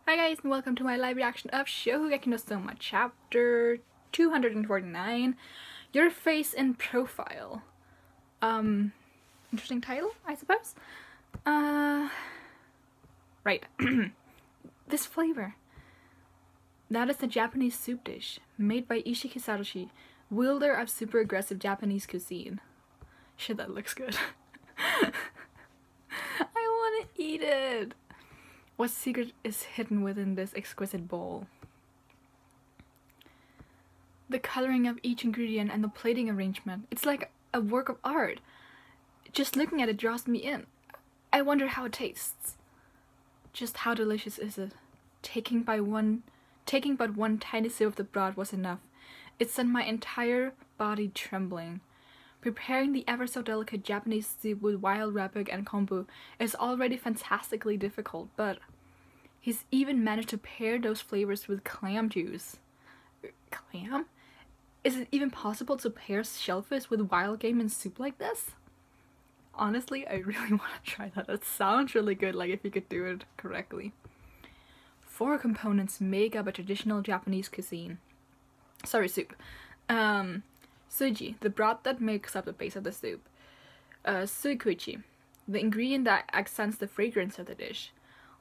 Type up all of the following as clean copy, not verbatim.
Hi guys, and welcome to my live reaction of Shokugeki no Soma chapter 249, Your Face in Profile. Interesting title, I suppose. Right. This flavor. That is the Japanese soup dish, made by Isshiki, wielder of super aggressive Japanese cuisine. Shit, that looks good. I wanna eat it! What secret is hidden within this exquisite bowl? The coloring of each ingredient and the plating arrangement. It's like a work of art. Just looking at it draws me in. I wonder how it tastes. Just how delicious is it? Taking but one tiny sip of the broth was enough. It sent my entire body trembling. Preparing the ever so delicate Japanese soup with wild rabbit and kombu is already fantastically difficult, but he's even managed to pair those flavors with clam juice. Clam? Is it even possible to pair shellfish with wild game in soup like this? Honestly, I really want to try that. That sounds really good, like if you could do it correctly. 4 components make up a traditional Japanese cuisine. Soup. Suji, the broth that makes up the base of the soup. Suikuichi, the ingredient that accents the fragrance of the dish.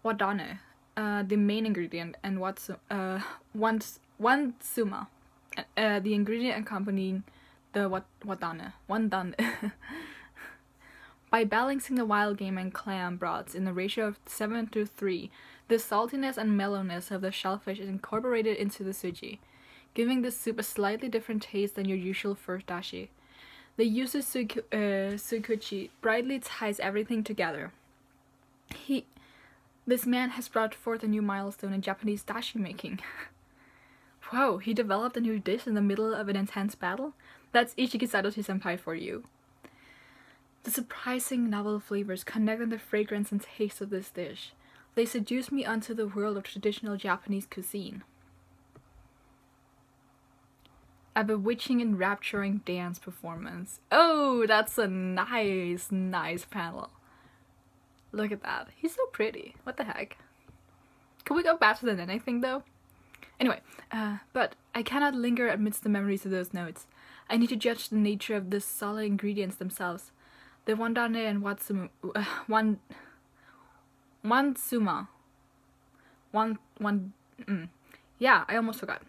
Wadane, the main ingredient, and wansuma, the ingredient accompanying the wadane. By balancing the wild game and clam broths in a ratio of 7:3, the saltiness and mellowness of the shellfish is incorporated into the suji, giving this soup a slightly different taste than your usual first dashi. The use of suikuichi brightly ties everything together. This man has brought forth a new milestone in Japanese dashi making. Whoa, he developed a new dish in the middle of an intense battle? That's Isshiki senpai for you. The surprising novel flavors connect on the fragrance and taste of this dish. They seduce me onto the world of traditional Japanese cuisine. A bewitching and rapturing dance performance. Oh, that's a nice panel. Look at that. He's so pretty. What the heck? Can we go back to the Nene thing though? Anyway, but I cannot linger amidst the memories of those notes. I need to judge the nature of the solid ingredients themselves. The wandane and wansuma. Yeah, I almost forgot.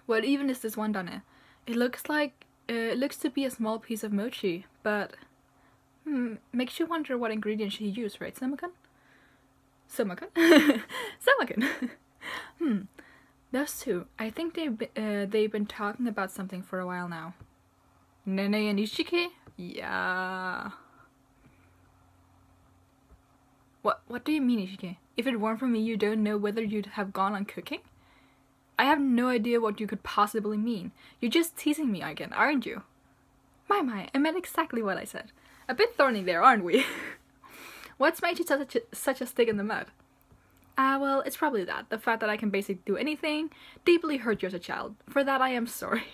What even is this wandane? It looks to be a small piece of mochi, but makes you wonder what ingredients she used, right, Somakun? Those two. I think they've been talking about something for a while now. Nene and Isshiki? Yeah. What do you mean, Isshiki? If it weren't for me, you don't know whether you'd have gone on cooking? I have no idea what you could possibly mean. You're just teasing me again, aren't you? My, I meant exactly what I said. A bit thorny there, aren't we? What's made you such a stick in the mud? Well, it's probably that. The fact that I can basically do anything deeply hurt you as a child. For that I am sorry.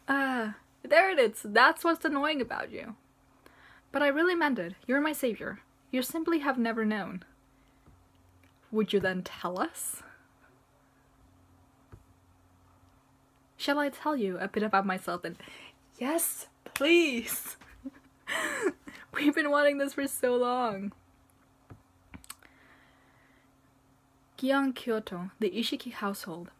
There it is. That's what's annoying about you. But I really meant it. You're my savior. You simply have never known. Would you then tell us? Shall I tell you a bit about myself then? Yes, please! We've been wanting this for so long. Gion Kyoto, the Isshiki household.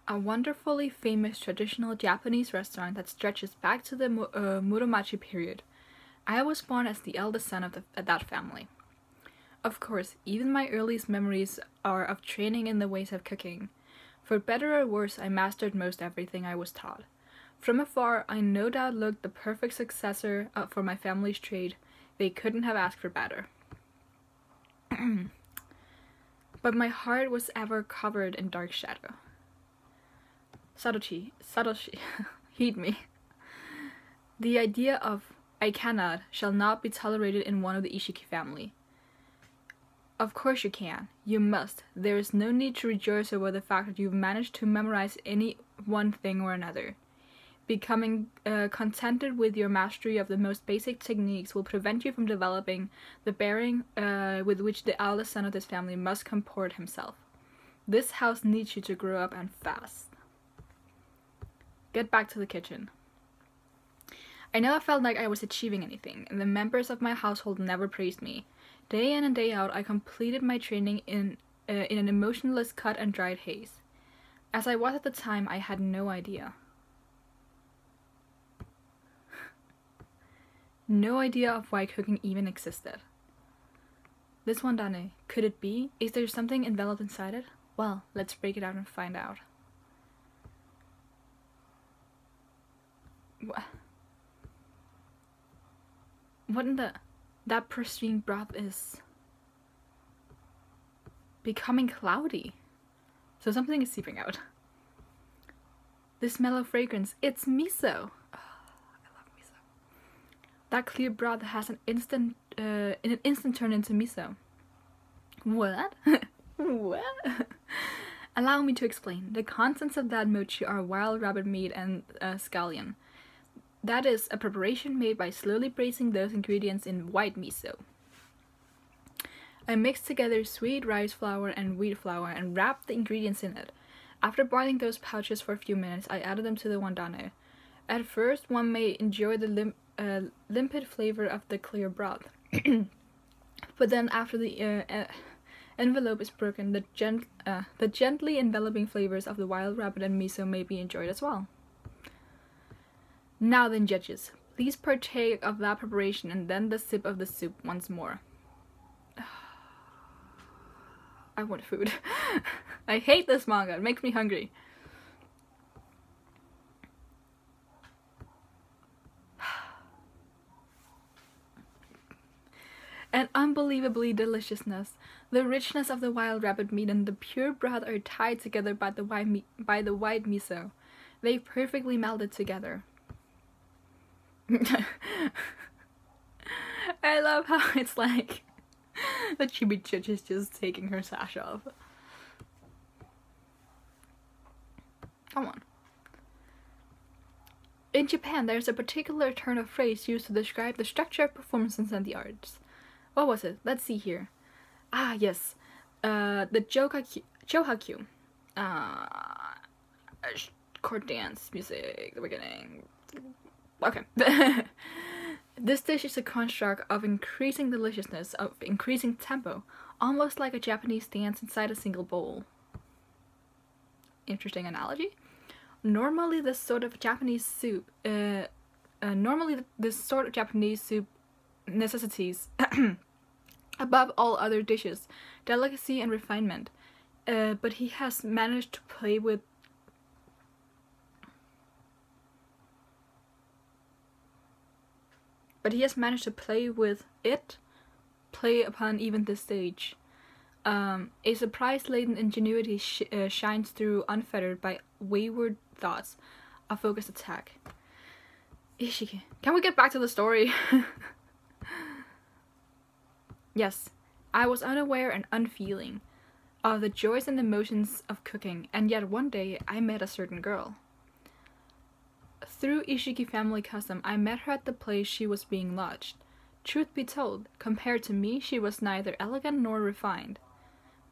A wonderfully famous traditional Japanese restaurant that stretches back to the Muromachi period. I was born as the eldest son of that family. Of course, even my earliest memories are of training in the ways of cooking. For better or worse, I mastered most everything I was taught. From afar, I no doubt looked the perfect successor for my family's trade. They couldn't have asked for better. But my heart was ever covered in dark shadow. Satoshi, heed me. The idea of I cannot, shall not be tolerated in one of the Isshiki family. Of course you can. You must. There is no need to rejoice over the fact that you've managed to memorize any one thing or another. Becoming contented with your mastery of the most basic techniques will prevent you from developing the bearing with which the eldest son of this family must comport himself. This house needs you to grow up and fast. Get back to the kitchen. I never felt like I was achieving anything, and the members of my household never praised me. Day in and day out, I completed my training in an emotionless cut and dried haze. As I was at the time, I had no idea. No idea of why cooking even existed. This wandane, could it be? Is there something enveloped inside it? Well, let's break it out and find out. What in the... That pristine broth is... becoming cloudy. So something is seeping out. This mellow fragrance, it's miso! That clear broth has in an instant turned into miso. What? What? Allow me to explain. The contents of that mochi are wild rabbit meat and scallion. That is a preparation made by slowly braising those ingredients in white miso. I mixed together sweet rice flour and wheat flour and wrapped the ingredients in it. After boiling those pouches for a few minutes, I added them to the wandane. At first, one may enjoy the limpid flavor of the clear broth. But then after the envelope is broken, the gently enveloping flavors of the wild rabbit and miso may be enjoyed as well. Now then, judges, please partake of that preparation and then the sip of the soup once more. I want food. I hate this manga, it makes me hungry. An unbelievably deliciousness. The richness of the wild rabbit meat and the pure broth are tied together by the white miso. They perfectly melded together. I love how it's like the chibi is just taking her sash off. Come on. In Japan, there's a particular turn of phrase used to describe the structure of performances and the arts. What was it? Let's see here. Ah, yes. The Johakyu. Court dance music, the beginning. Okay. This dish is a construct of increasing deliciousness, of increasing tempo, almost like a Japanese dance inside a single bowl. Interesting analogy. Normally, this sort of Japanese soup necessities above all other dishes delicacy and refinement, but he has managed to play upon even this stage. A surprise-laden ingenuity shines through, unfettered by wayward thoughts. A focused attack. Isshiki. Can we get back to the story? Yes, I was unaware and unfeeling of the joys and emotions of cooking, and yet one day I met a certain girl. Through Isshiki family custom, I met her at the place she was being lodged. Truth be told, compared to me, she was neither elegant nor refined.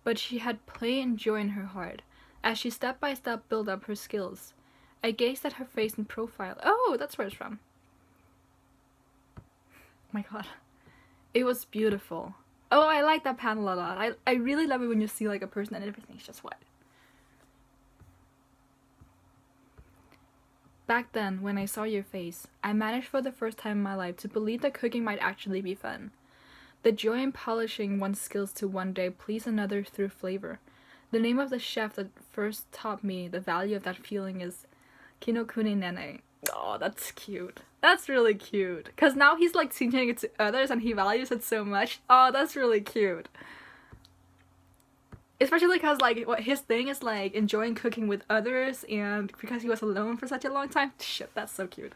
But she had play and joy in her heart, as she step by step built up her skills. I gazed at her face and profile. Oh, that's where it's from. Oh my god. It was beautiful. Oh, I like that panel a lot. I really love it when you see like a person and everything's just white. Back then, when I saw your face, I managed for the first time in my life to believe that cooking might actually be fun. The joy in polishing one's skills to one day please another through flavor. The name of the chef that first taught me the value of that feeling is Isshiki and Nene. Oh, that's cute. That's really cute. Because now he's like teaching it to others and he values it so much. Oh, that's really cute. Especially because like what his thing is like enjoying cooking with others, and because he was alone for such a long time. Shit, that's so cute.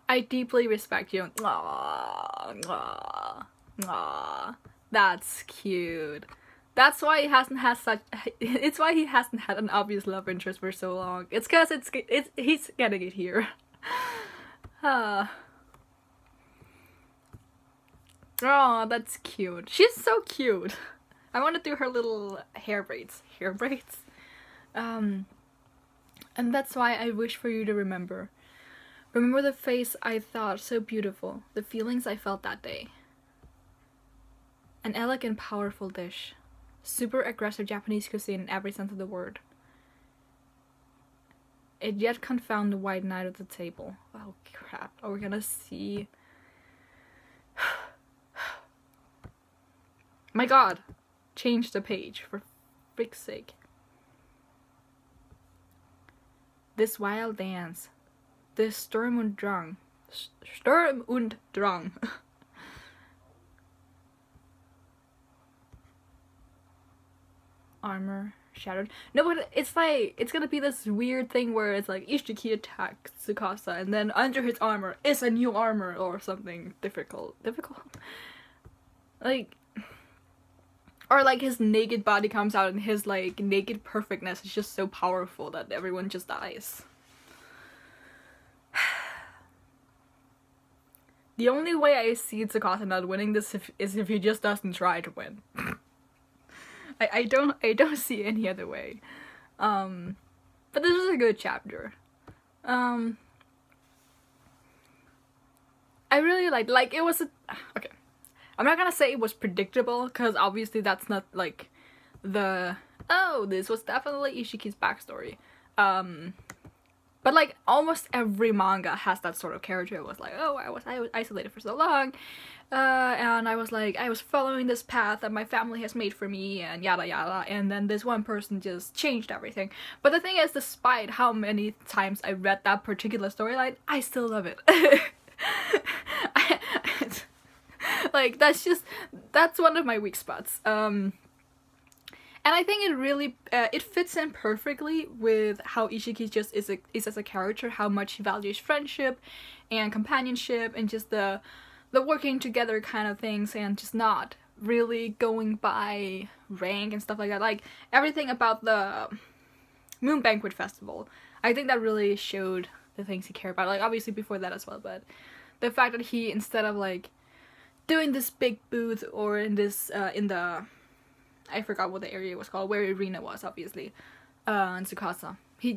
I deeply respect you. Aww, aww, aww. That's cute. That's why he hasn't had such. It's why he hasn't had an obvious love interest for so long. It's because he's getting it here. Oh, that's cute. She's so cute. I want to do her little hair braids. And that's why I wish for you to remember. Remember the face I thought so beautiful, the feelings I felt that day. An elegant, powerful dish. Super aggressive Japanese cuisine in every sense of the word. It yet confound the white night of the table. Oh crap, are we gonna see? My god! Change the page, for frick's sake. This wild dance. This Sturm und Drang. Sturm und Drang. Armor shattered. No, but it's like, it's gonna be this weird thing where it's like Isshiki attacks Tsukasa and then under his armor is a new armor or something difficult. Like, or like his naked body comes out and his like naked perfectness is just so powerful that everyone just dies. The only way I see Tsukasa not winning this is if he just doesn't try to win. I don't see any other way. But this is a good chapter. I really like it was okay. I'm not gonna say it was predictable because obviously that's not like this was definitely Isshiki's backstory. But like almost every manga has that sort of character. It was like, oh, I was isolated for so long, and I was following this path that my family has made for me, and yada yada, and then this one person just changed everything. But the thing is, despite how many times I read that particular storyline, I still love it. Like that's one of my weak spots. And I think it really it fits in perfectly with how Isshiki just is as a character, how much he values friendship and companionship and just the working together kind of things, and just not really going by rank and stuff like that. Like everything about the Moon Banquet Festival, I think that really showed the things he cared about. Like obviously before that as well, but the fact that he, instead of like doing this big booth or in this in the, I forgot what the area was called, where Irina was, obviously, in Tsukasa. He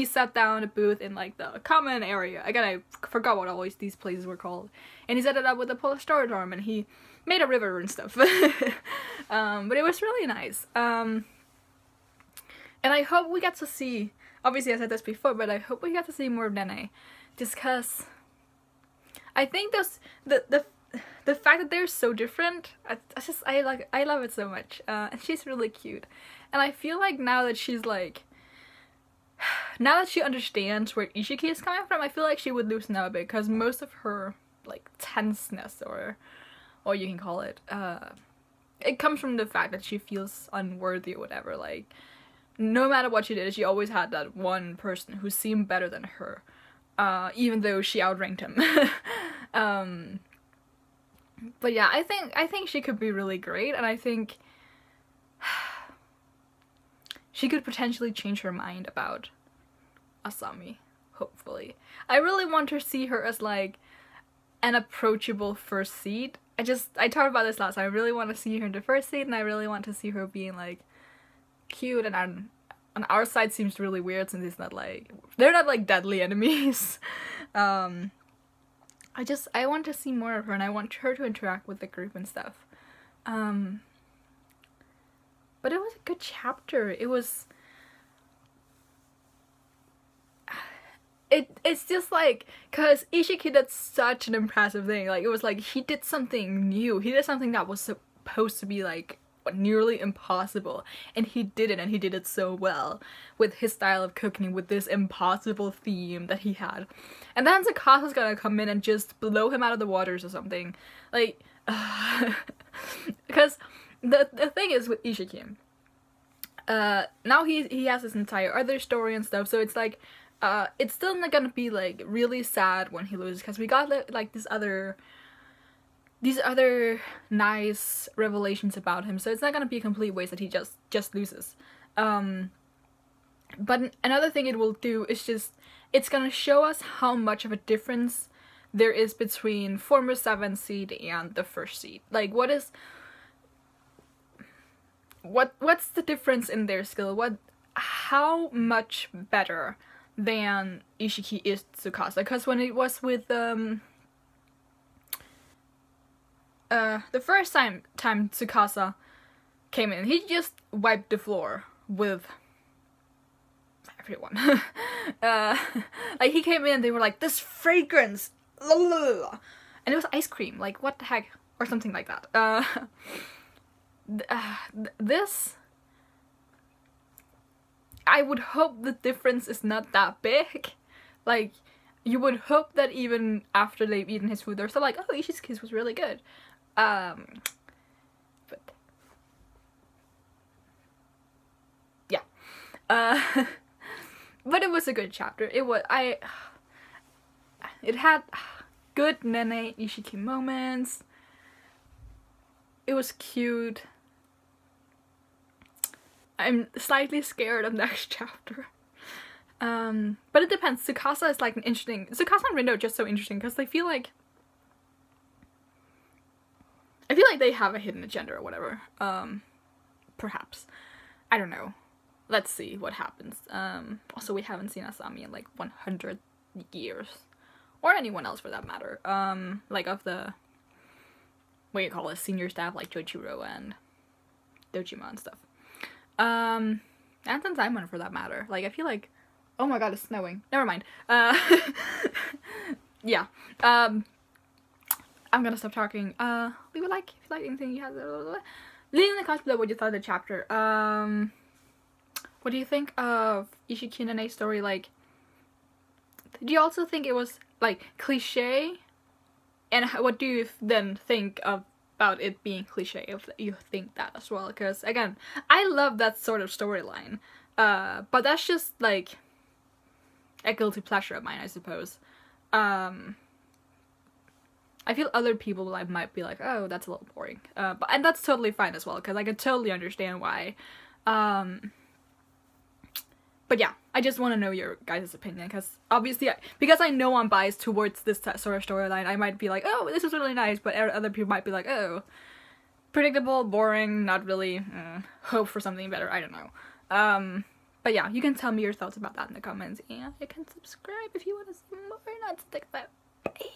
sat down at a booth in like the common area. Again, I forgot what always these places were called. And he set it up with a Polystyrene and he made a river and stuff. But it was really nice. And I hope we get to see, obviously I said this before, but I hope we get to see more of Nene. Just cause I think the fact that they're so different, I love it so much, and she's really cute, and I feel like now that she understands where Isshiki is coming from, I feel like she would loosen up a bit, because most of her like tenseness or you can call it, it comes from the fact that she feels unworthy or whatever. Like no matter what she did, she always had that one person who seemed better than her, even though she outranked him. But yeah, I think she could be really great, and I think she could potentially change her mind about Asami, hopefully. I really want to see her as like an approachable first seed. I talked about this last time. I really want to see her in the first seed, and I really want to see her being like cute, and on our side seems really weird since it's not like, they're not like deadly enemies. I want to see more of her, and I want her to interact with the group and stuff. But it was a good chapter. It's just like, cause Isshiki did such an impressive thing. Like it was like he did something new. He did something that was supposed to be like nearly impossible, and he did it, and he did it so well with his style of cooking, with this impossible theme that he had. And then Tsukasa's gonna come in and just blow him out of the waters or something, like because the thing is with Isshiki, now he has this entire other story and stuff, so it's like it's still not gonna be like really sad when he loses, because we got like this these other nice revelations about him, so it's not gonna be a complete waste that he just loses. But another thing it will do is it's gonna show us how much of a difference there is between former 7th seed and the 1st seed. Like, what's the difference in their skill? How much better than Isshiki is Tsukasa? Because when it was with the first time Tsukasa came in, he just wiped the floor with everyone. Like, he came in, they were like, this fragrance, and it was ice cream, like, what the heck, or something like that. This, I would hope the difference is not that big. Like, you would hope that even after they've eaten his food, they're still like, oh, Ishi's kiss was really good. But yeah. But it was a good chapter. It had good Nene Isshiki moments. It was cute. I'm slightly scared of next chapter. But it depends. Tsukasa is like an interesting... Tsukasa and Rindo are just so interesting because I feel like they have a hidden agenda or whatever. Perhaps. I don't know. Let's see what happens. Also, we haven't seen Asami in like 100 years. Or anyone else for that matter. Like of the... what do you call it? Senior staff like Joichiro and Dojima and stuff. And Senzaemon for that matter. Like, I feel like... oh my god, it's snowing. Never mind. Yeah. I'm gonna stop talking. Leave a like if you like anything you have. Leave in the comments below what you thought of the chapter. What do you think of Isshiki and Nene's story? Like, do you also think it was, like, cliche? And what do you then think about it being cliche, if you think that as well? Because, again, I love that sort of storyline. But that's just, like, a guilty pleasure of mine, I suppose. I feel other people might be like, oh, that's a little boring. And that's totally fine as well, because I could totally understand why. But yeah, I just want to know your guys' opinion, because obviously, because I know I'm biased towards this sort of storyline, I might be like, oh, this is really nice, but other people might be like, oh, predictable, boring, not really, hope for something better, I don't know. But yeah, you can tell me your thoughts about that in the comments, and you can subscribe if you want to see more, not stick that. Bye!